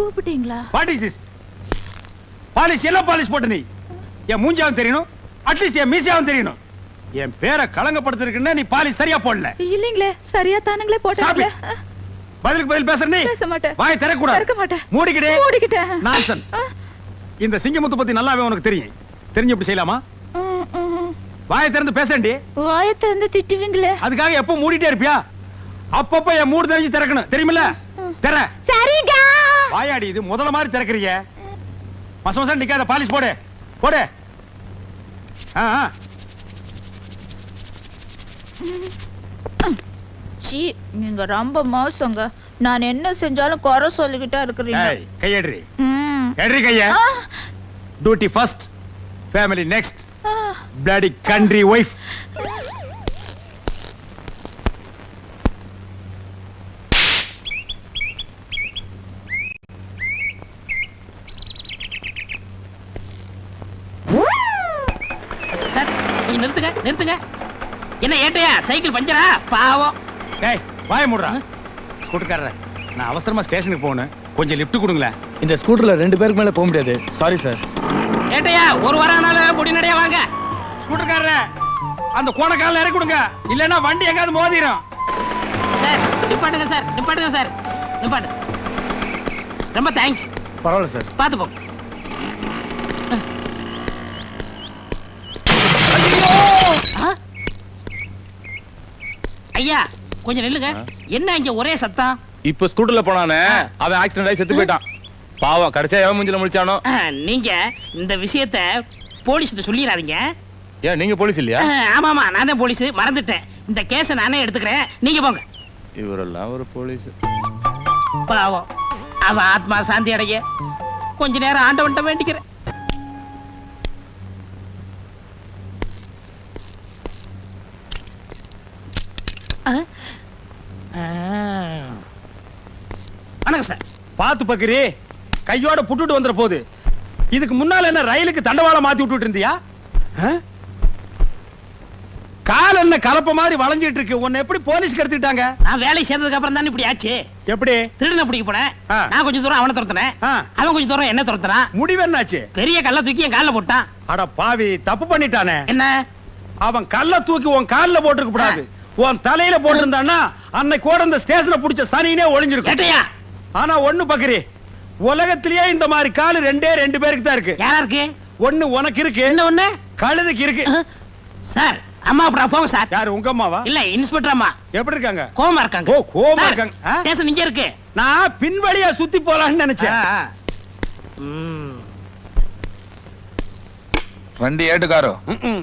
கூப்பிட்டீங்களா? What is this? Polish எல்லாம் polish போட்டு நீ என் மூஞ்சாவும் தெரியணும், அட்லீஸ்ட் என் மீசியாவும் தெரியணும். என் பேரை களங்கப்படுத்திருக்குன்னா நீ பாலிஷ் சரியா போடல. இல்லீங்களே, சரியா தானுங்களே போட்டீங்களே. பதிலுக்கு பதில் பேசுற நீ பேச மாட்டேன். வாய் திறக்கூடாது. திறக்க மாட்டேன். மூடிக்கிட்டே. நான்சென்ஸ். இந்த சிங்கமுத்து பத்தி நல்லாவே உனக்கு தெரியும். தெரிஞ்சு இப்படி செய்யலாமா? வாயை திறந்து பேசண்டி. வாயை திறந்து திட்டுவீங்களே. அதுக்காக எப்போ மூடிட்டே இருப்பியா? அப்பப்ப என் மூடு தெரிஞ்சு திறக்கணும், தெரியுமில்ல? திற. சரிங்க. வாயாடி இது முதல்ல மாதிரி திறக்கறீங்க. மசமசம் நிக்காத, பாலிஷ் போடு போடு. சீ, நீங்க ரொம்ப மோசங்க. நான் என்ன செஞ்சாலும் குறை சொல்லிக்கிட்டே இருக்கிறீங்க. கையேடுறி. ஏடுறி கைய. Duty first, family next. bloody country wife. Sir நீங்க நிறுத்துங்க. என்ன ஏட்டையா சைக்கிள் பஞ்சரா? பாவம். டேய் வாய மூடுறா. ஸ்கூட்டர்காரரே, நான் அவசரமா ஸ்டேஷனுக்கு போகணும், கொஞ்சம் லிஃப்ட் கொடுங்களேன். இந்த ஸ்கூட்டர்ல 2 பேருக்கு மேல போக முடியாது. Sorry sir. ஏட்டையா ஒரு வாரம்னால பொடி நடையா வாங்க. ஸ்கூட்டர்காரரே, அந்த கோணக்கால இறக்கி கொடுங்க, இல்லன்னா வண்டி எங்காவது மோதிரும். சார் நிப்பாட்டுங்க சார், நிப்பாட்டு. ரொம்ப தேங்க்ஸ். பரவாயில்ல சார். பாத்து போ. ஐயா கொஞ்சம் நில்லுங்க. என்ன இங்க ஒரே சத்தம்? இப்ப ஸ்கூட்டர்ல போனானே அவன் ஆக்சிடென்ட் ஆகி செத்து போயிட்டான். பாவம், கடைசியா எவன் மூஞ்சில முழிச்சானோ. நீங்க இந்த விஷயத்தை போலீஸ்கிட்ட சொல்லிடாதீங்க. ஏன் நீங்க போலீஸ் இல்லையா? ஆமாமா, நான் தான் போலீஸ், மறந்துட்டேன். இந்த கேஸை நானே எடுத்துக்கிறேன், நீங்க போங்க. இவரெல்லாம் ஒரு போலீஸ். பாவம், அவன் ஆத்மா சாந்தி அடைய கொஞ்ச நேரம் ஆண்டவன்ட்ட வேண்டிக்கிறேன். வணக்கம் சார். பாத்து பக்கரி, கையோட புட்டுட்டு வந்துற போது. இதுக்கு முன்னால என்ன ரயிலுக்கு தண்டவாளம் மாத்தி விட்டுட்டு இருந்தியா? கால் என்ன கலப்ப மாதிரி வளைஞ்சிட்டு இருக்கு. உன்னை எப்படி போலீஸ்க்கு எடுத்துட்டாங்க? நான் வேலை சேர்ந்ததுக்கு அப்புறம் தான் இப்படி ஆச்சு. எப்படி? திருடனை பிடிக்க போனேன். நான் கொஞ்சம் தூரம் அவனை துரத்துனேன், அவன் கொஞ்சம் தூரம் என்ன துரத்துறான். முடிவு என்னாச்சு? பெரிய கல்ல தூக்கி என் கால்ல போட்டான். அட பாவி, தப்பு பண்ணிட்டானே. என்ன? அவன் கல்ல தூக்கி உன் கால்ல போட்டுக்க கூடாது, உன் தலையில போட்டிருந்தான்னா அன்னைக்கு கூட இந்த ஸ்டேஷனை புடிச்ச சனினே ஒளிஞ்சிருக்கும். ஆனா ஒண்ணு பக்கரி, உலகத்திலேயே இந்த மாதிரி காலு 2 பேருக்கு தான் இருக்கு. யாரா இருக்கு? ஒண்ணு உனக்கு இருக்கு, என்ன ஒண்ணு கழுதுக்கு இருக்கு. சார் அம்மா அப்புறம் போங்க சார். யாரு, உங்க அம்மாவா? இல்ல, இன்ஸ்பெக்டர் அம்மா. எப்படி இருக்காங்க? கோவமா இருக்காங்க. ஓ, கோவமா இருக்காங்க. ஸ்டேஷன் இங்க இருக்கு. நான் பின்வழியா சுத்தி போலாம்னு நினைச்சேன். வண்டி ఏటుగారు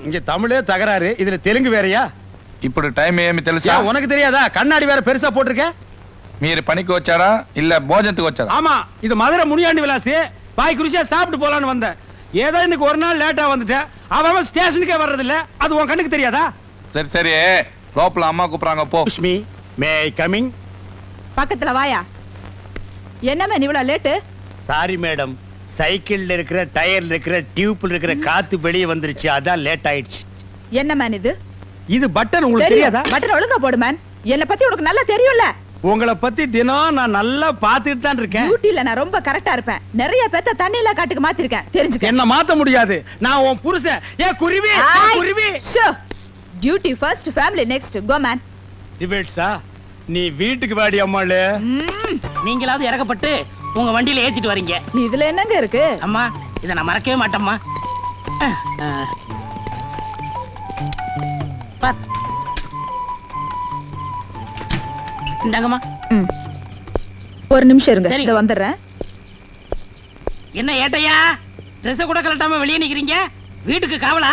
இங்க தமிழே தகராறு, இதுல தெலுங்கு வேறயா? ఇప్పుడు టైం ఏమి తెలుసా? உனக்கு தெரியாதா? கண்ணாடி வேற பெருசா போட்டிருக்க. మీరు పనికి వచ్చారా இல்ல భోజనத்துக்கு వచ్చారా? ஆமா, இது மதுரை முனியாண்டி விலாசி. பாய் குருசியா சாப்பிட்டு போலான்னு வந்தேன். ஏதோ இன்னைக்கு ஒரு நாள் லேட்டா வந்துட்டேன். அவன் ஸ்டேஷனுக்கே வர்றது இல்ல. அது உன் கண்ணுக்கு தெரியாதா? சரி சரி, லோப்பல அம்மா கூப்பிடுறாங்க, போ. லட்சுமி, மே ஐ கமிங்? பக்கத்துல வாயா. என்ன மேன் இவ்வளவு லேட்டு? சாரி மேடம், சைக்கிள்ல இருக்கிற டயர்ல இருக்கிற டியூப்ல இருக்கிற காத்து வெளியே வந்துருச்சு, அதான் லேட் ஆயிடுச்சு. என்ன மேன் இது? இது பட்டன், உங்களுக்கு தெரியாதா? பட்டன் ஒழுங்கா போடு மேன். என்ன பத்தி உனக்கு நல்லா தெரியும்ல. உங்களை பத்தி தினம் நான் நல்லா பாத்துட்டு தான் இருக்கேன். டியூட்டில நான் ரொம்ப கரெக்டா இருப்பேன். நிறைய பேத்த தண்ணியில காட்டுக்கு மாத்திருக்கேன், தெரிஞ்சுக்க. என்ன மாத்த முடியாது, நான் உன் புருஷன். ஏ குருவி, குருவி. Duty first, family next. Go man. டிபேட்ஸா? நீ வீட்டுக்கு வாடி அம்மாளே. நீங்களாவது இறக்கப்பட்டு உங்க வண்டியில ஏத்திட்டு வரீங்க. இதுல என்னங்க இருக்கு? அம்மா, இத நான் மறக்கவே மாட்டேம்மா. இந்தாங்கம்மா. ஒரு நிமிஷம் இருங்க, இத வந்துடுறேன். என்ன ஏட்டையா, ட்ரெஸ் கூட கலட்டாம வெளியே நிக்கிறீங்க? வீட்டுக்கு காவலா?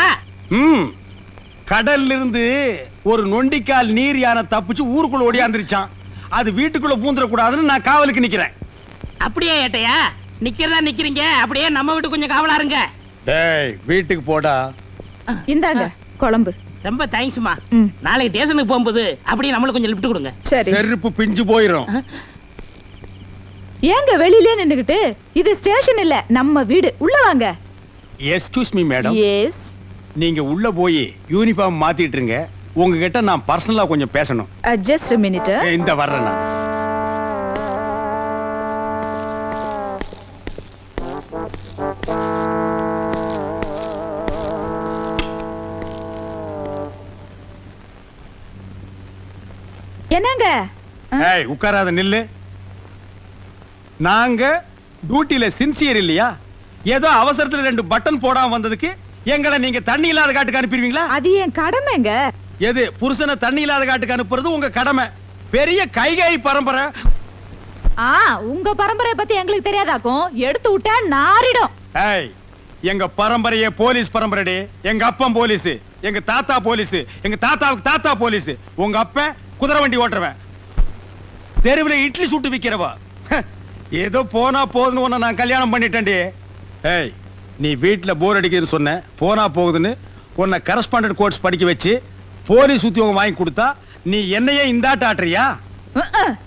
கடல்ல இருந்து ஒரு நொண்டிக்கால் நீர் யானை தப்பிச்சு ஊருக்குள்ள ஓடியாந்துருச்சான். அது வீட்டுக்குள்ள பூந்துட கூடாதுன்னு நான் காவலுக்கு நிக்கிறேன். அப்படியே ஏட்டையா, நிக்கிறதா நிக்கிறீங்க, அப்படியே நம்ம வீட்டுக்கு கொஞ்சம் காவலா இருங்க. டேய், வீட்டுக்கு போடா. இந்தாங்க குழம்பு. ரொம்ப தேங்க்ஸ்மா. நாளைக்கு ஸ்டேஷனுக்கு போகும்போது அப்படியே நம்மளுக்கு கொஞ்சம் லிஃப்ட் கொடுங்க. சரி. செருப்பு பிஞ்சு போயிரும். ஏங்க வெளியிலே நின்னுகிட்டு? இது ஸ்டேஷன் இல்ல, நம்ம வீடு. உள்ள வாங்க. Excuse me madam. எஸ். நீங்க உள்ள போய் யூனிஃபார்ம் மாத்திட்டு இருங்க. உங்ககிட்ட நான் பர்சனலா கொஞ்சம் பேசணும். Just a minute. இந்த வர்றேன் நான். என்னங்க ஏய் உட்காராத நில்லு. நாங்க டியூட்டில சின்சியர் இல்லையா? ஏதோ அவசரத்துல 2 பட்டன் போடாம வந்ததுக்கு எங்களை நீங்க தண்ணி இல்லாத காட்டுக்கு அனுப்பிடுவீங்களா? அது என் கடமைங்க. எது புருஷனை தண்ணி இல்லாத காட்டுக்கு அனுப்புறது உங்க கடமை. பெரிய கைகை பரம்பரை. உங்க பரம்பரைய பத்தி எங்களுக்கு தெரியாதாக்கும். எடுத்து விட்டா நாரிடும். ஏய் எங்க பரம்பரையே போலீஸ் பரம்பரைடி. எங்க அப்பன் போலீஸ், எங்க தாத்தா போலீஸ், எங்க தாத்தாவுக்கு தாத்தா போலீஸ். உங்க அப்பன் குதிரை வண்டி ஓட்டுறவன், தெருவுல இட்லி சுட்டு விக்கிறவா. ஏதோ போனா போதுன்னு உன்னை நான் கல்யாணம் பண்ணிட்டேன்டி. ஏய் நீ வீட்டுல போர் அடிக்குதுன்னு சொன்ன, போனா போகுதுன்னு உன்னை கரஸ்பாண்டன்ட் கோர்ஸ் படிக்க வச்சு போலீஸ் உத்தியோகம் வாங்கி கொடுத்தா நீ என்னையே இந்தாட்ட ஆட்டுறியா?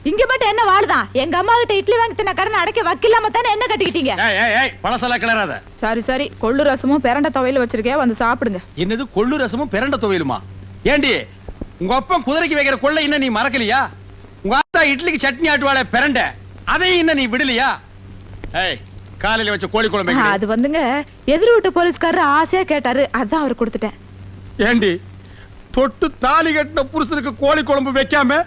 இங்க மட்டும் என்ன வாழுதான்? எங்க அம்மா கிட்ட இட்லி வாங்கி தின்ன கடனை அடைக்க வக்கில்லாம தானே என்ன கட்டிக்கிட்டீங்க? பழசெல்லாம் கிளறாத. சரி சரி, கொள்ளு ரசமும் பிரண்ட துவையில வச்சிருக்கேன், வந்து சாப்பிடுங்க. என்னது கொள்ளு ரசமும் பிரண்ட துவையிலுமா? ஏண்டி உங்க அப்பன் குதிரைக்கு வைக்கிற கொள்ளை இன்னும் நீ மறக்கலையா? உங்க அத்தா இட்லிக்கு சட்னி ஆட்டுவாளே பிரண்ட, அதையும் இன்னும் நீ விடலையா? ஏய் காலையில வச்ச கோழி குழம்பு அது வந்துங்க எதிர் வீட்டு போலீஸ்காரர் ஆசையா கேட்டாரு, அதான் அவர் கொடுத்துட்டேன். ஏண்டி தொட்டு தாலி கட்டின புருஷனுக்கு கோழி குழம்பு வைக்காம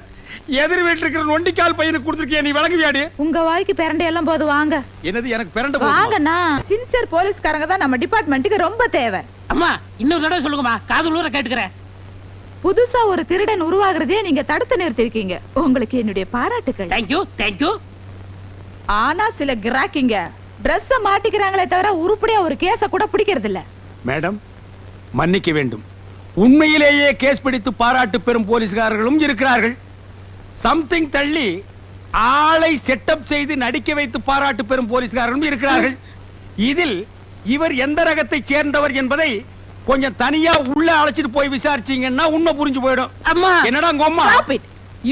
எதிர் வீட்டுல இருக்கிற நொண்டிக்கால் பையனுக்கு கொடுத்துருக்கிய, நீ விளங்குவியாடி? உங்க வாய்க்கு பிரண்டை எல்லாம் போது வாங்க. என்னது எனக்கு பிரண்ட வாங்கண்ணா. சின்சியர் போலீஸ்காரங்க தான் நம்ம டிபார்ட்மெண்ட்டுக்கு ரொம்ப தேவை. அம்மா இன்னொரு தடவை சொல்லுங்கம்மா, காது ஊர கேட்டுக்கிறேன். புதுசா ஒரு திருடன் உருவாகிறதே நீங்க தடுத்து நிறுத்திருக்கீங்க. உங்களுக்கு என்னுடைய பாராட்டுக்கள். Thank you thank you. ஆனா சில கிராக்கிங்க Dress மாட்டிக்கிறாங்களே தவிர உருப்படியா ஒரு கேஸ கூட பிடிக்கிறது இல்ல. மேடம் மன்னிக்க வேண்டும். உண்மையிலேயே கேஸ் பிடித்து பாராட்டு பெறும் போலீஸ்காரர்களும் இருக்கிறார்கள். சம்திங் தள்ளி ஆளை செட்டப் செய்து நடிக்க வைத்து பாராட்டு பெறும் போலீஸ்காரர்களும் இருக்கிறார்கள். இதில் இவர் எந்த ரகத்தை சேர்ந்தவர் என்பதை கொஞ்சம் தனியா உள்ள அழைச்சிட்டு போய் விசாரிச்சீங்கன்னா உண்மை புரிஞ்சு போயிடும். அம்மா என்னடா உங்க அம்மா?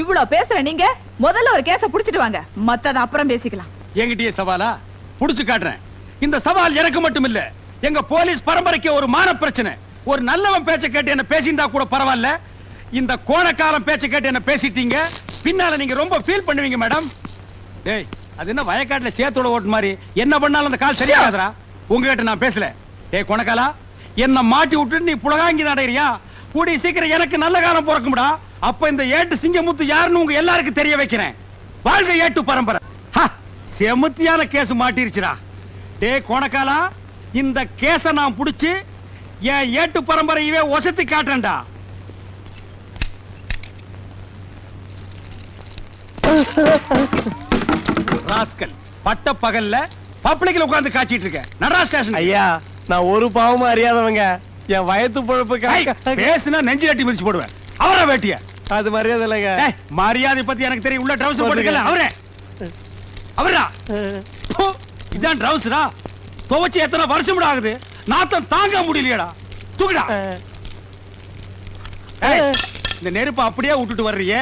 இவ்வளவு பேசுற நீங்க முதல்ல ஒரு கேஸ புடிச்சிட்டு வாங்க, மத்தத அப்புறம் பேசிக்கலாம். என்கிட்டயே சவாலா? புடிச்சு காட்டுறேன். இந்த சவால் எனக்கு மட்டும் இல்ல, எங்க போலீஸ் பரம்பரைக்கு ஒரு மான பிரச்சனை. ஒரு நல்லவன் பேச்ச கேட்டு என்ன பேசிண்டா கூட பரவாயில்ல, இந்த கோணக்காலம் பேச்ச கேட்டு என்ன பேசிட்டீங்க, பின்னால நீங்க ரொம்ப ஃபீல் பண்ணுவீங்க மேடம். டேய் அது என்ன வயக்காட்டுல சேத்தோட ஓட்டு மாதிரி என்ன பண்ணாலும் அந்த கால் சரியாகாதரா? உங்ககிட்ட நான் பேசல. டேய் கோணக்காலா, என்ன மாட்டி விட்டு நீ புலகாங்கி நடைறியா? கூடி சீக்கிரம் எனக்கு நல்ல காலம் பிறக்கும்டா. அப்ப இந்த ஏட்டு சிங்கமுத்து யாருன்னு உங்க எல்லாருக்கும் தெரிய வைக்கிறேன். வாழ்க ஏட்டு பரம்பரை. செமத்தியான கேஸ் மாட்டிருச்சுடா. டேய் கோணக்காலா, இந்த கேஸ நான் புடிச்சு என் ஏட்டு பரம்பரையவே ஒசத்தி காட்டுறேன்டா. ராஸ்கல் பட்ட பகல்ல பப்ளிக்ல உட்கார்ந்து காட்சிட்டு இருக்க. நடரா ஸ்டேஷன். ஐயா நான் ஒரு பாவமும் அறியாதவங்க. என் வயத்து பொழப்புக்கு பேசுனா நெஞ்சு கட்டி மிதிச்சு போடுவேன். அவர வேட்டிய அது மரியாதை இல்லைங்க. மரியாதை பத்தி எனக்கு தெரியும். உள்ள ட்ரவுசர் போட்டுக்கல. அவரே அவரா இதான் ட்ரவுசரா? துவச்சு எத்தனை வருஷம் ஆகுது, நாத்தம் தாங்க முடியலையடா. தூக்குடா. இந்த நெருப்பை அப்படியே விட்டுட்டு வர்றீங்க.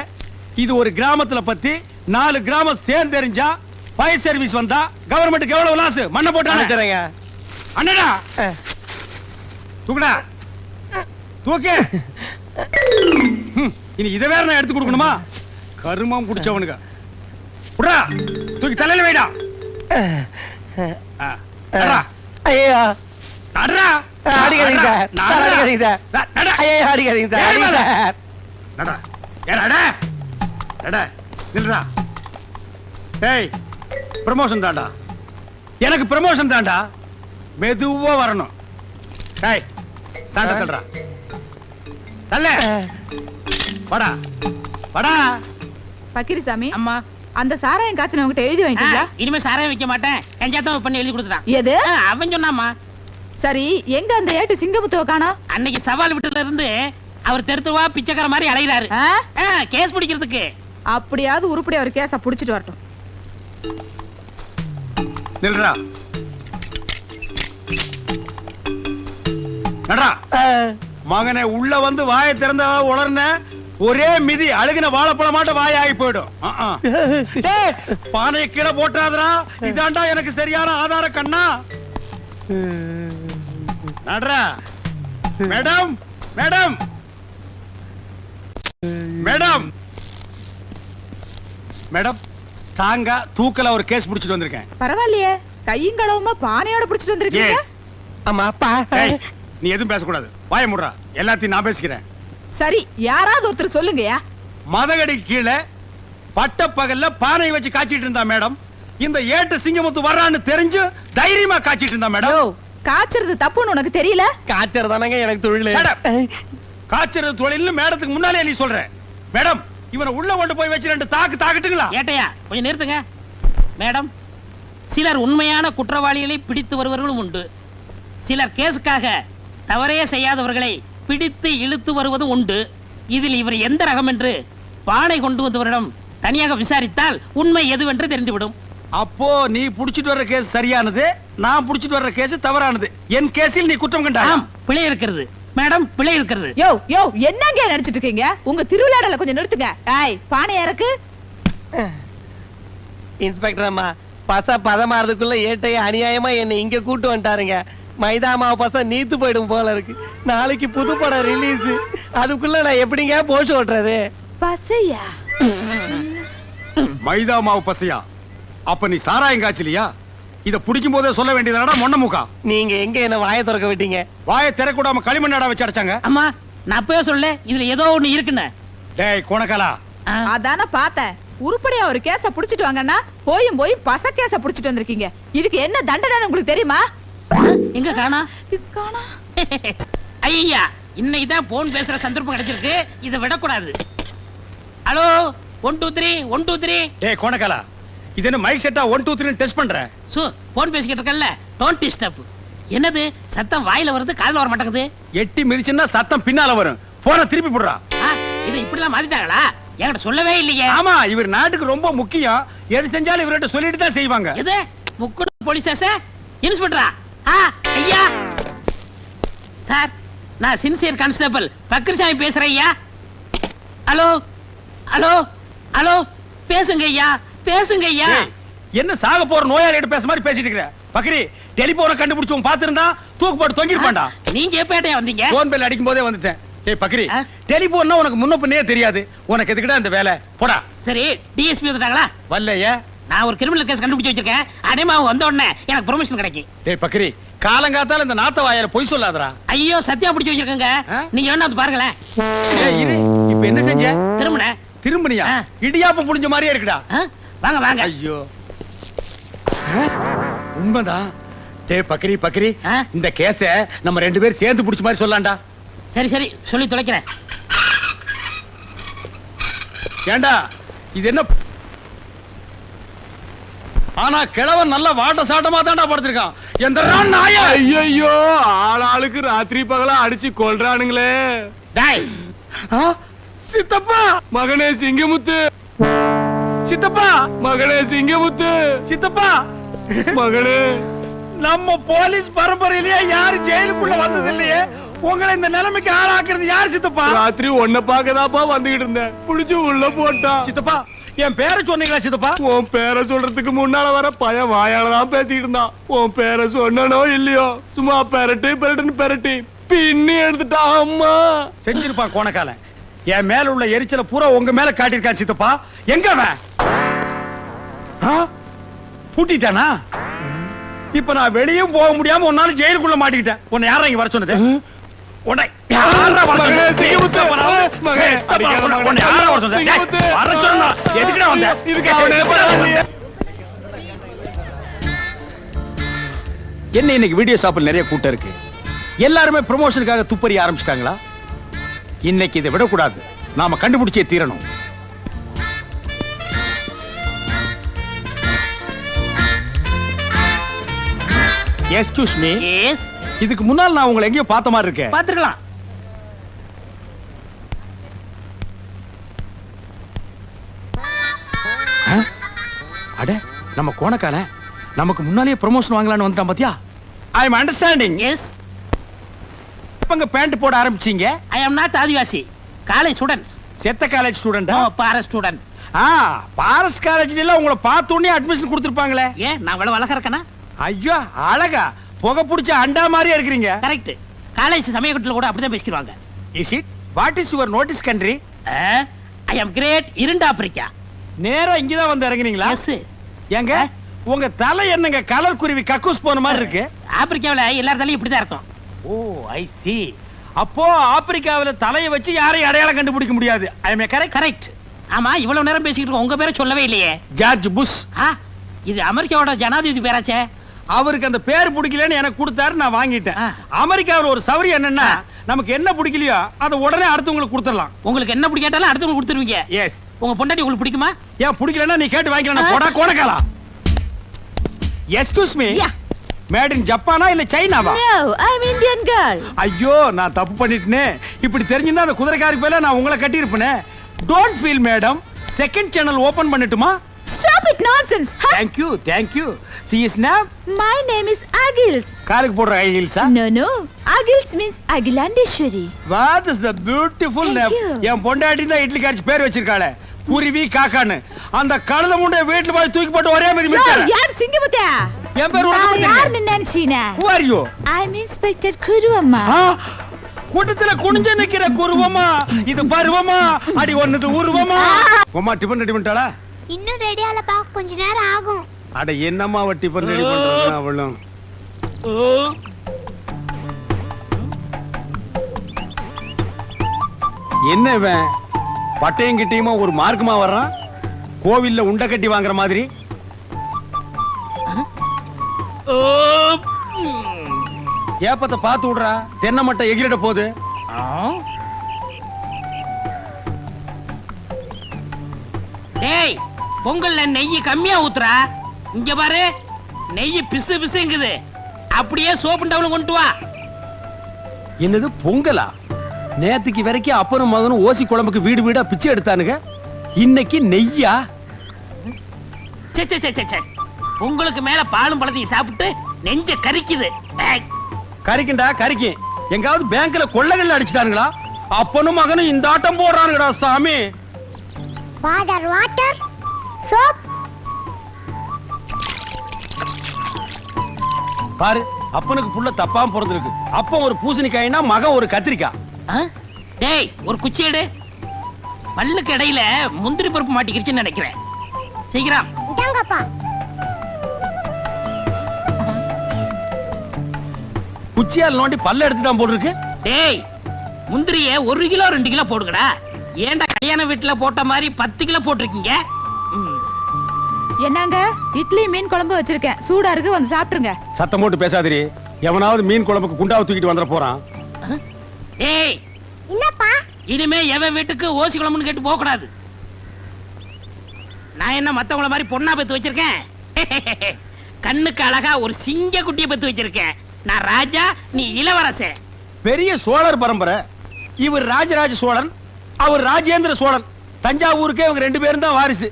இது ஒரு கிராமத்துல பத்தி 4 கிராமம் சேர்ந்து தெரிஞ்சா ஃபயர் சர்வீஸ் வந்தா கவர்மெண்ட்டுக்கு எவ்வளவு லாஸ்? மண்ணை போட்டாங்க. அண்ணடா தூக்குடா. தூக்கு. இனி இதை வேற நான் எடுத்து கொடுக்கணுமா? கருமம் குடிச்சவனுங்க. புடா தூக்கி தலையில வைடா. ஐயா நடரா. அடிக்காதீங்க சார். அடிக்காதீங்க சார். ஐயா அடிக்காதீங்க சார். அடிக்காதீங்க சார். நடா. ஏறடா. நடா. நில்றா. டேய் ப்ரமோஷன் தான்டா. எனக்கு ப்ரமோஷன் தான்டா. மெதுவா வரணும். டேய் ஸ்டாண்ட தள்ளுடா. தள்ள. வாடா. வாடா. பக்கிரிசாமி, அம்மா அந்த சாராயம் காய்ச்சன உங்ககிட்ட எழுதி வாங்கிட்டீங்களா? இனிமே சாராயம் வைக்க மாட்டேன், கஞ்சாத்தான் பண்ணி எழுதி கொடுத்துட்டான். எது? அவன் சொன்னாமா. சரி, எங்க அந்த ஏட்டு சிங்கமுத்துவ காணா? அன்னைக்கு சவால் விட்டுல இருந்து அவர் தெருத்துவா பிச்சைக்கார மாதிரி அலைகிறாரு கேஸ் பிடிக்கிறதுக்கு. அப்படியாவது உருப்படியா ஒரு கேஸ புடிச்சிட்டு வரட்டும். நில்றா. நடரா. மகனே உள்ள வந்து வாயை திறந்த உளர்ன ஒரே மிதி அழுகின வாழைப்பழமாட்ட வாய் ஆகி போயிடும். பானையை கீழே போட்டாதரா. இதாண்டா எனக்கு சரியான ஆதார கண்ணா. நடரா. மேடம் மேடம் மேடம் மேடம் ஸ்ட்ராங்கா தூக்கல ஒரு கேஸ் புடிச்சிட்டு வந்திருக்கேன். பரவாயில்லையே, கையும் களவுமா பானையோட புடிச்சிட்டு வந்திருக்கீங்க. ஆமா அப்பா. நீ எதுவும் பேசக்கூடாது. வாய முடுறா. எல்லாத்தையும் நான் பேசிக்கிறேன். சரி, யாராவது ஒருத்தர் சொல்லுங்கயா. மதகடி கீழே பட்ட பகல்ல பானை வச்சு காய்ச்சிட்டு இருந்தா மேடம். இந்த ஏட்டு சிங்கமுத்து வர்றான்னு தெரிஞ்சு தைரியமா காய்ச்சிட்டு இருந்தா மேடம். யோ, காய்ச்சறது தப்புன்னு உனக்கு தெரியல? காய்ச்சறதானங்க எனக்கு தொழில். Shut up. காய்ச்சறது தொழில்னு மேடத்துக்கு முன்னாலே நீ சொல்ற. மேடம், இவனை உள்ள கொண்டு போய் வச்சு 2 தாக்கு தாக்கட்டுங்களா? ஏட்டையா கொஞ்சம் நிறுத்துங்க. மேடம், சிலர் உண்மையான குற்றவாளிகளை பிடித்து வருவர்களும் உண்டு. சிலர் கேஸுக்காக தவறே செய்யாதவர்களை பிடித்து இழுத்து வருவதும் உண்டு. இதில் இவர் எந்த ரகம் என்று பானை கொண்டு வந்தவரிடம் தனியாக விசாரித்தால் உண்மை எதுவென்று தெரிந்துவிடும். அப்போ நீ புடிச்சிட்டு வர்ற கேஸ் சரியானது, நான் புடிச்சிட்டு வர்ற கேஸ் தவறானது. என் கேஸில் நீ குற்றம் கண்டாய். ஆம், பிழை இருக்கிறது மேடம், பிழை இருக்கிறது. யோ யோ, என்னங்க நினைச்சிட்டு இருக்கீங்க? உங்க திருவிழாடல கொஞ்சம் நிறுத்துங்க. ஏய், பானை இறக்கு. இன்ஸ்பெக்டர் அம்மா, பச பதமாறதுக்குள்ள ஏட்டைய அநியாயமா என்னை இங்க கூட்டு வந்துட்டாருங்க. மைதா மாவு பச நீத்து போயிடும் போல இருக்கு. நாளைக்கு புது படம் ரிலீஸ். அதுக்குள்ள நான் எப்படிங்க போஷ் ஓட்டுறது? பசையா? மைதா மாவு பசையா? அப்ப நீ சாராயம் காய்ச்சலியா? இத புடிக்கும் போதே சொல்ல வேண்டியதுடா மொன்ன முக்கா. நீங்க எங்க என்ன வாயை திறக்க விட்டீங்க? வாயை திறக்கூடாம களிமண்ணாடா வச்சு அடைச்சாங்க. அம்மா, நான் அப்பவே சொல்ல இதுல ஏதோ ஒண்ணு இருக்குன்னு. டேய் கோணக்கலா, அதான பார்த்தேன். உருப்படியா ஒரு கேஸ புடிச்சிட்டு வாங்கன்னா போய் பச கேஸ புடிச்சிட்டு வந்திருக்கீங்க. இதுக்கு என்ன தண்டனை உங்களுக்கு தெரியுமா? எங்க காணா? காணா. ஐயா, இன்னைக்கு தான் போன் பேசுற சந்தர்ப்பம் கிடைச்சிருக்கு. இதை விடக்கூடாது. ஹலோ, 1 2 3 1 2 3. டேய் கோணக்கலா, இது என்ன மைக் செட்டா 1 2 3 டெஸ்ட் பண்ற? சோ, போன் பேசிக்கிட்டு இருக்கல்ல, டோன்ட் டிஸ்டர்ப். என்னது சத்தம் வாயில வருது, காதுல வர மாட்டேங்குது. எட்டி மிதிச்சுன்னா சத்தம் பின்னால வரும். போன திருப்பி போடுறா. இது இப்படிலாம் மாத்திட்டாங்களா? என்கிட்ட சொல்லவே இல்லையே. ஆமா, இவர் நாட்டுக்கு ரொம்ப முக்கியம். எது செஞ்சாலும் இவர்கிட்ட சொல்லிட்டு தான் செய்வாங்க. எது முக்குடு போலீஸ் ஸ்டேஷன் இன்ஸ்பெக்டரா? ஐயா சார், நான் சின்சியர் கான்ஸ்டபிள் பக்ரிசாமி பேசுறேன் ஐயா. ஹலோ ஹலோ ஹலோ, பேசுங்க ஐயா, பேசுங்க ஐயா. ஏய், என்ன சாக போற நோயாளிகிட்ட பேச மாதிரி பேசிட்டு இருக்கற? பக்ரி, டெலிபோனை கண்டுபிடிச்சவன் பாத்துருந்தா தூக்கு போட்டு தொங்கிருப்பான்டா. நீங்க எப்ப ஏட்டையா வந்தீங்க? போன் பெல் அடிக்கும் போதே வந்துட்டேன். ஏய் பக்ரி, ஆ? டெலிபோன்னா உனக்கு முன்ன பின்னே தெரியாது. உனக்கு எதுக்குடா இந்த வேலை? போடா. சரி, டிஎஸ்பி வந்துட்டாங்களா? வரலையே. நான் ஒரு கிரிமினல் கேஸ் கண்டுபிடிச்சு வச்சிருக்கேன். அடேமா வந்த உடனே எனக்கு ப்ரொமோஷன் கிடைக்கும். டேய் பக்ரி, காலங்காத்தால இந்த நாத்த வாயால பொய் சொல்லாதடா. ஐயோ, சத்தியா பிடிச்சு வச்சிருக்கேங்க. ஆ? நீங்க வேணா வந்து பாருங்களேன். ஏய் இரு, இப்போ என்ன செஞ்ச? திரும்புன. திரும்பனியா? ஆ. இடியாப்பம் புடிஞ்ச மாதிரியே இருக்குடா. வாங்க வாங்க. ஐயோ, உண்மைதான். டேய் பக்ரி பக்ரி, ஆ? இந்த கேஸ நம்ம 2 பேரும் சேர்ந்து புடிச்ச மாதிரி சொல்லலாம்டா. சரி சரி, சொல்லி தொலைக்கிறேன். ஏண்டா இது என்ன? ஆனா கிழவன் நல்ல வாட்ட சாட்டமா தான்டா படுத்திருக்கான். எந்தடா நாய? ஐயோ, ஆளாளுக்கு ராத்திரி பகலா அடிச்சு கொல்றானுங்களே. டேய், ஆ? சித்தப்பா, மகனே சிங்கமுத்து, சித்தப்பா, மகனே சிங்கமுத்து, சித்தப்பா, மகனே. நம்ம போலீஸ் பரம்பரையிலேயே யாரு ஜெயிலுக்குள்ள வந்தது இல்லையே. உங்களை இந்த நிலைமைக்கு ஆளாக்குறது யார் சித்தப்பா? ராத்திரி உன்னை பாக்கதாப்பா வந்துகிட்டு இருந்தேன். புடிச்சு உள்ள போட்டான். சித்தப்பா, என் பேரை சொன்னீங்களா சித்தப்பா? உன் பேரை சொல்றதுக்கு முன்னால வர பையன் வாயாலதான் பேசிக்கிட்டு இருந்தான். உன் பேரை சொன்னனோ இல்லையோ, சும்மா பெரட்டு பெரட்டுன்னு பெரட்டி பின்னி எடுத்துட்டான். அம்மா செஞ்சிருப்பான் கோணக்காலன். என் மேல உள்ள எரிச்சல பூரா உங்க மேல காட்டியிருக்கான் சித்தப்பா. எங்க அவன்? ஆ? பூட்டிட்டானா? இப்ப நான் வெளியும் போக முடியாம உன்னால ஜெயிலுக்குள்ள மாட்டிக்கிட்டேன். உன்னை யாரா இங்க வர சொன்னது? உன்னை யாரா வர மகனே, சொன்னது? சிங்கமுத்து, மகனே, அடிக்காத மகனே. உன்னை யாரா வர சொன்னது? சிங்கமுத்து. டேய், வர சொன்னா எதுக்குடா வந்த? இதுக்கு அவனே பரவாயில்லையே. என்ன இன்னைக்கு வீடியோ ஷாப்பில் நிறைய கூட்டம் இருக்கு. எல்லாருமே ப்ரமோஷனுக்காக துப்பறி ஆரம்பிச்சிட்டாங்களா? இன்னைக்கு இதை விடக்கூடாது. நாம கண்டுபிடிச்சே தீரணும். எக்ஸ்கியூஸ் மீ, எஸ், இதுக்கு முன்னால் நான் உங்களை எங்கேயோ பார்த்த மாதிரி இருக்கேன். பாத்துக்கலாம். அட, நம்ம கோணக்கால நமக்கு முன்னாலேயே ப்ரமோஷன் வாங்கலாம்னு வந்துட்டான் பாத்தியா? I am understanding. எஸ், எப்பங்க பேண்ட் போட ஆரம்பிச்சீங்க? ஐ அம் நாட் ஆதிவாசி, காலேஜ் ஸ்டூடெண்ட்ஸ். செத்த காலேஜ் ஸ்டூடெண்டா? நோ, பார ஸ்டூடெண்ட். பாரஸ் காலேஜ்ல உங்களை பார்த்த உடனே அட்மிஷன் கொடுத்திருப்பாங்களே. ஏன் நான் இவ்வளவு அழகா இருக்கேனா? ஐயோ அழகா, புகை பிடிச்ச அண்டா மாதிரியா இருக்கிறீங்க. கரெக்ட். காலேஜ் சமயக்கட்டுல கூட அப்படிதான் பேசிக்கிறாங்க. Is it? What is your notice country? I am great இருண்ட ஆப்பிரிக்கா. நேரா இங்கதான் வந்து இறங்குனீங்களா? எஸ். ஏங்க உங்க தலை என்னங்க கலர் குருவி கக்கூஸ் போன மாதிரி இருக்கு? ஆப்பிரிக்காவுல எல்லார் தலையும் இப்படிதான் இருக்கும். ஓ ஐ சி. அப்போ ஆப்பிரிக்காவில தலையை வச்சு யாரையும் அடையாளம் கண்டுபிடிக்க முடியாது. I am correct. கரெக்ட். ஆமா, இவ்வளவு நேரம் பேசிக்கிட்டு இருக்கோம், உங்க பேரை சொல்லவே இல்லையே. George Bush. ஆ, இது அமெரிக்காவோட ஜனாதிபதி பேராச்சே. அவருக்கு அந்த பேர் பிடிக்கலன்னு எனக்கு கொடுத்தாரு, நான் வாங்கிட்டேன். ஆ. அமெரிக்காவில் ஒரு சவரி என்னன்னா, நமக்கு என்ன பிடிக்கலையோ அதை உடனே அடுத்தவங்களுக்கு கொடுத்துடலாம். உங்களுக்கு என்ன பிடிக்காட்டாலும் அடுத்தவங்களுக்கு கொடுத்துருவீங்க. எஸ். உங்க பொண்டாட்டி உங்களுக்கு பிடிக்குமா? ஏன் பிடிக்கலன்னா நீ கேட்டு வாங்கிக்கலாம். போடா கோணக்காலா. Excuse me. Yeah. Made in ஜப்பானா இல்ல சைனாவா? No, I'm Indian girl. ஐயோ, நான் தப்பு பண்ணிட்டேனே. இப்படி தெரிஞ்சிருந்தா அந்த குதிரைக்காரி பேல நான் உங்களை கட்டி இருப்பேனே. Don't feel madam. Second channel open பண்ணட்டுமா? Stop it nonsense. Huh? Thank you. See his name? My name is Agils. காலுக்கு போடுற high ஹீல்ஸா? No. Agils means Agilandeshwari. What is the beautiful Thank name? you. என் பொண்டாட்டி தான் இட்லி காய்ச்சி பேர் வச்சிருக்காளே. குருவி காக்கான்னு. அந்த கழுத முண்டை வீட்டுல போய் தூக்கி போட்டு ஒரே மாதிரி மிச்சாரு. யார் சிங்கமுத்தா? என் பேர் உனக்கு நான் தெரியும். யாருன்னு நினைச்சீனா? Who are you? I'm Inspector Kuru அம்மா. கூட்டத்துல குனிஞ்சு நிக்கிற குருவமா, இது பருவமா, அடி ஒன்னது உருவமா. அம்மா டிபன் ரெடி பண்ணிட்டாளா? இன்னும் ரெடி ஆகலப்பா, கொஞ்ச நேரம் ஆகும். அட என்னம்மா அவ டிபன் ரெடி பண்றா அவளும். என்ன இவன் பட்டையும் கிட்டியுமா ஒரு மார்க்குமா வர்றான்? கோவில்ல உண்டை கட்டி வாங்குற மாதிரி. ஏப்பத்தை பார்த்து விடுறா, தென்னை மட்டை எகிரிட போகுது. டேய், பொங்கல்ல நெய் கம்மியா ஊத்துறா. இங்க பாரு, நெய் பிசு பிசுங்குது. அப்படியே சோப்பு டவுன் கொண்டு வா. என்னது பொங்கலா? நேத்துக்கு வரைக்கும் அப்பனும் மகனும் ஓசி குழம்புக்கு வீடு வீடா பிச்சை எடுத்தானுங்க. இன்னைக்கு நெய்யா? சே சே சே சே சே. பொங்கலுக்கு மேல பாலும் பழத்தையும் சாப்பிட்டு நெஞ்ச கரிக்குது. ஏய், கறிக்கிண்டா கறிக்கு. எங்காவது பேங்க்ல கொள்ளைகள் அடிச்சுட்டானுங்களா? அப்பனும் மகனும் இந்த ஆட்டம் போடுறானுங்கடா சாமி. Water water soap. பாரு, அப்பனுக்கு புள்ள தப்பாம பிறந்திருக்கு. அப்பன் ஒரு பூசணிக்காய்னா மகன் ஒரு கத்திரிக்காய். ஆ? டேய், ஒரு குச்சி எடு. பல்லுக்கு இடையில முந்திரி பருப்பு மாட்டிக்கிருச்சுன்னு நினைக்கிறேன். சீக்கிரம். இதாங்கப்பா. குச்சியால் நோண்டி பல்ல எடுத்துட்டான் போல் இருக்கு. டேய், முந்திரிய 1 கிலோ 2 கிலோ போடுங்கடா. ஏன்டா கல்யாண வீட்டுல போட்ட மாதிரி 10 கிலோ போட்டிருக்கீங்க? என்னங்க, இட்லி மீன் குழம்பு வச்சிருக்கேன், சூடா இருக்கு, வந்து சாப்பிட்டுருங்க. சத்தம் போட்டு பேசாதீரி. எவனாவது மீன் குழம்புக்கு குண்டாவை தூக்கிட்டு வந்துட போறான். டேய், என்னப்பா? இனிமே எவன் வீட்டுக்கு ஓசி குழம்புன்னு கேட்டு போக கூடாது. நான் என்ன மத்தவங்கள மாதிரி பொண்ணா பெத்து வச்சிருக்கேன்? கண்ணுக்கு அழகா ஒரு சிங்க குட்டியை பெத்து வச்சிருக்கேன். நான் ராஜா, நீ இளவரசன். பெரிய சோழர் பரம்பரை. இவர் ராஜராஜ சோழன், அவர் ராஜேந்திர சோழன். தஞ்சாவூருக்கே இவங்க 2 பேரும் தான் வாரிசு.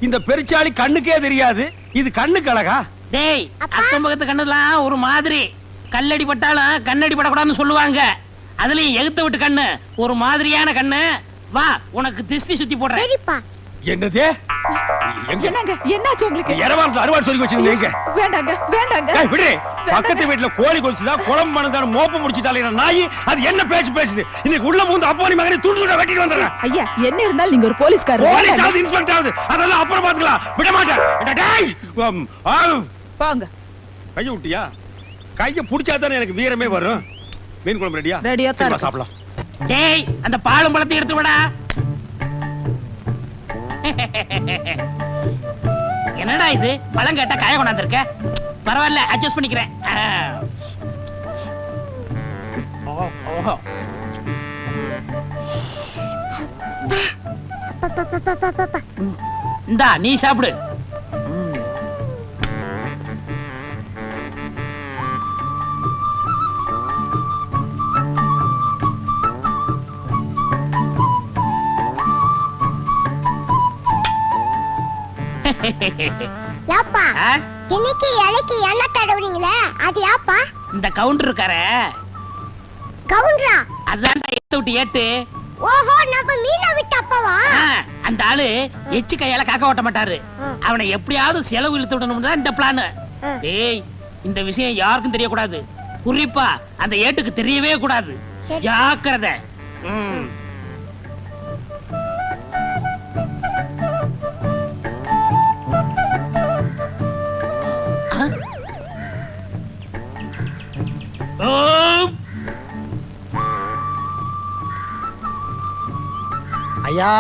இந்த பெருச்சாளி கண்ணுக்கே தெரியாது. இது கண்ணுக்கு அழகா? டேய், அக்கம் பக்கத்து கண்ணுலாம் ஒரு மாதிரி. கல்லடி பட்டாலும் கண்ணடி படக்கூடாதுன்னு சொல்லுவாங்க. அதுலயும் எகுத்த விட்டு கண்ணு ஒரு மாதிரியான கண்ணு. வா, உனக்கு திருஷ்டி சுத்தி போடுறேன். சரிப்பா. என்னது? என்னங்க, என்னாச்சு உங்களுக்கு? இரவாரத்துல அறுவாள் சொல்லி வச்சிருந்தீங்க. வேண்டாங்க. ஏய், விடு. பக்கத்து வீட்டுல கோழி கொதிச்சுதா, குழம்பு மணந்தான மோப்ப முடிச்சுட்டாலே நாய். அது என்ன பேச்சு பேசுது? இன்னைக்கு உள்ள பூந்து அப்பா மகனை துண்டு துண்டா வெட்டிட்டு வந்துடுறேன். ஐயா, என்ன இருந்தாலும் நீங்க ஒரு போலீஸ்காரர். போலீஸ் ஆகுது, இன்ஸ்பெக்டர் ஆகுது, அதெல்லாம் அப்புறம் பாத்துக்கலாம். விட மாட்டேன். டேய், போங்க. கைய விட்டியா? கைய புடிச்சா தானே எனக்கு வீரமே வரும். மீன் குழம்பு ரெடியா? ரெடியா தான் இருக்கு. சாப்பிடலாம். டேய், அந்த பாலும் பழத்தை எடுத்து விடா. என்னடா இது, பழம் கேட்டா காய கொண்டாந்துருக்க. பரவாயில்ல, அட்ஜஸ்ட் பண்ணிக்கிறேன். இந்தா, நீ சாப்பிடு. யாப்பா, ஆ? இன்னைக்கு இலைக்கு எண்ணெய் தடவுறீங்களே, அது யாப்பா? இந்த கவுண்டர் இருக்காரே, கவுண்டரா? அதான்டா எடுத்து விட்டு ஏட்டு. ஓஹோ, நம்ம மீனை விட்டு அப்பவா? ஆ, அந்த ஆளு எச்சு கையால காக்க ஓட்ட மாட்டாரு. அவனை எப்படியாவது செலவு இழுத்து விடணும்னு தான் இந்த பிளான். டேய், இந்த விஷயம் யாருக்கும் தெரியக்கூடாது. குறிப்பா அந்த ஏட்டுக்கு தெரியவே கூடாது. சரி. ஜாக்கிரதை. ஐயா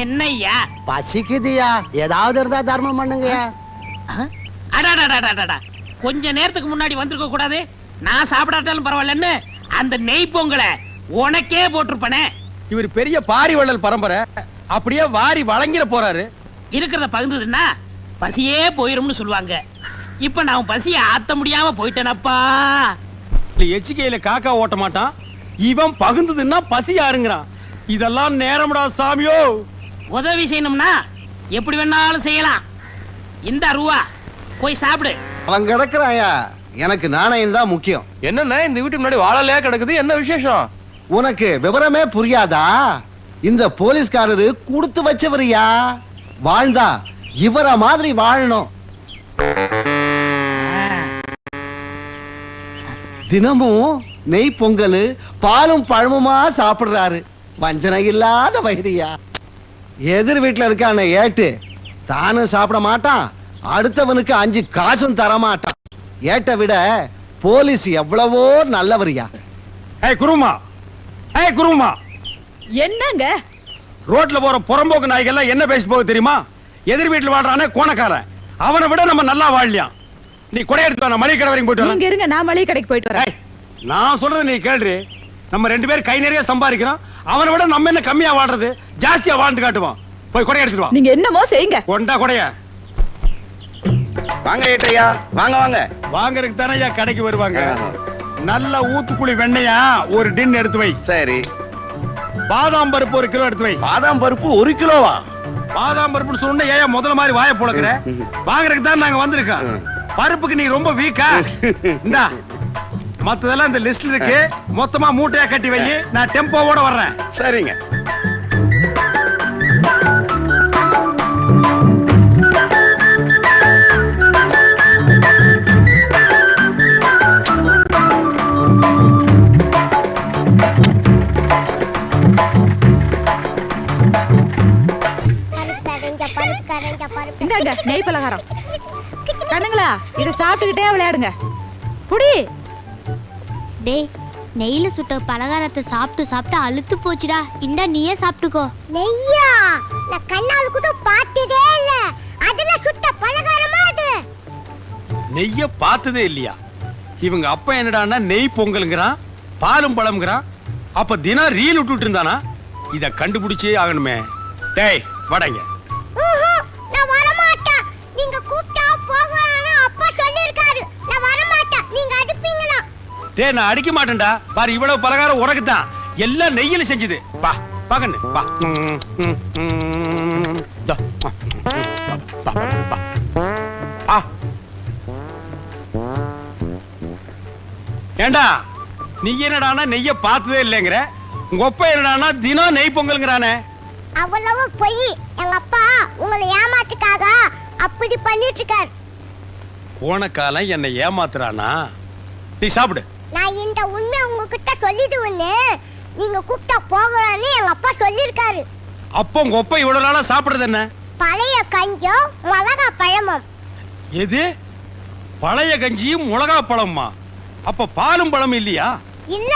என்னய்யா? பசிக்குதுயா, ஏதாவது இருந்தா தர்மம் பண்ணுங்கய்யா. அடாடாடாடாடா, கொஞ்ச நேரத்துக்கு முன்னாடி வந்திருக்க கூடாது. நான் சாப்பிடாட்டாலும் பரவாயில்லன்னு அந்த நெய் பொங்கலை உனக்கே போட்டிருப்பனே. இவர் பெரிய பாரி வள்ளல் பரம்பரை, அப்படியே வாரி வழங்கிட போறாரு. இருக்கிறத பகிர்ந்ததுன்னா பசியே போயிரும்னு சொல்லுவாங்க. இப்ப நான் பசியை ஆத்த முடியாம போயிட்டேனப்பா. எச்சிக்கையில காக்கா ஓட்ட மாட்டான், இவன் பகுந்ததுன்னா பசி யாருங்கிறான். இதெல்லாம் நேரம்டா சாமியோ. உதவி செய்யணும்னா எப்படி வேணாலும் செய்யலாம். இந்த ரூபா போய் சாப்பிடு. அவன் கிடக்குறாயா, எனக்கு நாணயம் தான் முக்கியம். என்னண்ணே இந்த வீட்டு முன்னாடி வாழலையா கிடக்குது, என்ன விசேஷம்? உனக்கு விவரமே புரியாதா? இந்த போலீஸ்காரரு கொடுத்து வச்சவரியா. வாழ்ந்தா இவர மாதிரி வாழணும். தினமும் நெய் பொங்கல் பாலும் பழமுமா சாப்பிடுறாரு. வஞ்சனை இல்லாத வயிறியா. எதிர் வீட்டுல இருக்கான ஏட்டு தானும் சாப்பிட மாட்டான், அடுத்தவனுக்கு 5 காசும் தர மாட்டான். ஏட்ட விட போலீஸ் எவ்வளவோ நல்லவரியா. ஏய் குருமா, ஏய் குருமா, என்னங்க ரோட்ல போற புறம்போக்கு நாய்கள்லாம் என்ன பேசி போக தெரியுமா? எதிர் வீட்டுல வாழ்றானே கோணக்காரன், அவனை விட நம்ம நல்லா வாழலாம். நீ கொடை எடுத்து வா, நான் மளிகை கடை வரைக்கும் போயிட்டு வரேன். இங்க இருங்க, நான் மளிகை கடைக்கு போயிட்டு வரேன். ஏய், நான் சொல்றது நீ கேள்றி. நம்ம 2 பேரும் கை நிறைய சம்பாதிக்கிறோம், அவனை விட நம்ம என்ன கம்மியா வாழ்றது, ஜாஸ்தியா வாழ்ந்து காட்டுவான். போய் கொடை எடுத்துட்டு வா. நீங்க என்னமோ செய்யுங்க. கொண்டா கொடைய. வாங்க ஏட்டையா, வாங்க வாங்க. வாங்கறதுக்கு தானே ஐயா கடைக்கு வருவாங்க. நல்ல ஊத்துக்குழி வெண்ணையா ஒரு டின் எடுத்து வை. சரி. பாதாம் பருப்பு 1 கிலோ எடுத்து வை. பாதாம் பருப்பு 1 கிலோவா? பாதாம் பருப்புன்னு சொன்ன ஏன் முதல்ல மாதிரி வாயை புழக்கிற? வாங்குறதுக்கு தான் நாங்க வந்திருக்கோம். பருப்புக்கு நீ ரொம்ப வீக்கா? இந்தா மத்ததெல்லாம் இந்த லிஸ்ட்ல இருக்கு, மொத்தமா மூட்டையா கட்டி வை. நான் டெம்போவோட வர்றேன். சரிங்க. இந்தாங்க நெய் பலகாரம். கண்ணுங்களா, இத சாப்பிட்டுக்கிட்டே விளையாடுங்க. புடி. டேய், நெய்ல சுட்ட பலகாரத்தை சாப்பிட்டு சாப்பிட்டு அழுத்து போச்சுடா. இந்தா நீயே சாப்பிட்டுக்கோ. நெய்யா? நான் கண்ணால கூட பார்த்ததே இல்ல. அதுல சுட்ட பலகாரமா அது? நெய்ய பார்த்ததே இல்லையா? இவங்க அப்பா என்னடான்னா நெய் பொங்கல்ங்கறான், பாலும் பழம்ங்கறான். அப்ப தினம் ரீல் விட்டுட்டு இருந்தானா? இத கண்டுபிடிச்சே ஆகணுமே. டேய் வாடங்க. நான் வர மாட்டேன். நீங்க கூப்பிட்டா போகலாம்னு அப்பா சொல்லிருக்காரு. நான் வர மாட்டேன். நீங்க அடிப்பீங்களா? டேய் நான் அடிக்க மாட்டேன்டா. பாரு இவ்வளவு பலகாரம் உனக்கு தான். எல்லாம் நெய்யில செஞ்சது. வா பாக்கண்ணு வா. ஏண்டா நீ என்னடானா நெய்ய பார்த்ததே இல்லைங்கிற, உங்க அப்பா என்னடானா தினம் நெய் பொங்கல்ங்கறானே. அவ்வளவு பொய். எங்க அப்பா உங்களை ஏமாத்துக்காக அப்படி பண்ணிட்டு இருக்காரு. போன காலம் என்னை ஏமாத்துறானா? நீ சாப்பிடு. நான் இந்த உண்மை உங்ககிட்ட சொல்லிடுவேன்னு நீங்க கூப்பிட்டா போகலாம்னு எங்க அப்பா சொல்லிருக்காரு. அப்போ உங்க அப்பா இவ்வளவு நாளா சாப்பிடுறது என்ன? பழைய கஞ்சம் மிளகா பழமும். எது? பழைய கஞ்சியும் மிளகா பழமா? அப்ப பாலும் பழம் இல்லையா? இல்ல.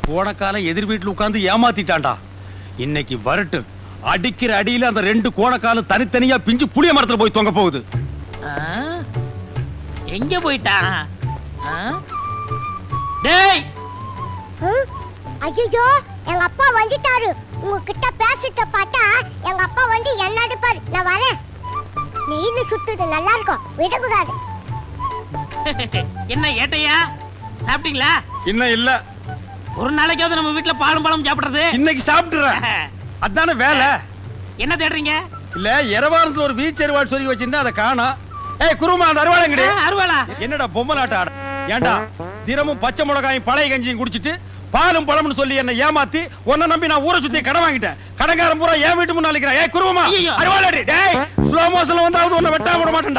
போன காலம் எதிர் வீட்டுல உட்கார்ந்து ஏமாத்திட்டான்டா. இன்னைக்கு வரட்டு அடிக்கிற அடியில அந்த 2 கோணக்காலும் தனித்தனியா பிஞ்சு புளிய மரத்துல போய் தொங்க போகுது. எங்க போயிட்டான்? டேய், ஐயோ, எங்க அப்பா வந்துட்டாரு. உங்ககிட்ட பேசிட்ட பார்த்தா எங்க அப்பா வந்து என்ன அடிப்பாரு. நான் வரேன். நெய்ல சுட்டுது நல்லா இருக்கும், விடக்கூடாது. என்ன ஏட்டையா, சாப்பிட்டீங்களா? இன்னும் இல்ல. ஒரு நாளைக்காவது நம்ம வீட்டுல பாலும் பழம் சாப்பிடுறது. இன்னைக்கு சாப்பிட்டுறேன். அதானே வேலை. என்ன தேடுறீங்க? இல்ல எரவாரத்துல ஒரு வீச் அருவாள் சொல்லி வச்சிருந்தா அதை காணோம். ஏய் குருமா, அந்த அருவாளங்கடி. அருவாளா? என்னடா பொம்மலாட்ட ஆட? ஏண்டா தினமும் பச்சை மிளகாயும் பழைய கஞ்சியும் குடிச்சிட்டு பாலும் பழம்னு சொல்லி என்ன ஏமாத்தி உன்னை நம்பி நான் ஊரை சுத்தி கடன் வாங்கிட்டேன். கடன்காரன் பூரா என் வீட்டு முன்னால நிக்கிறான். ஏய் குருமா, ஐயையோ. அருவாளடி. டேய் ஸ்லோ மோஷன்ல வந்தாவது உன்னை வெட்டாம விட மாட்டேன்.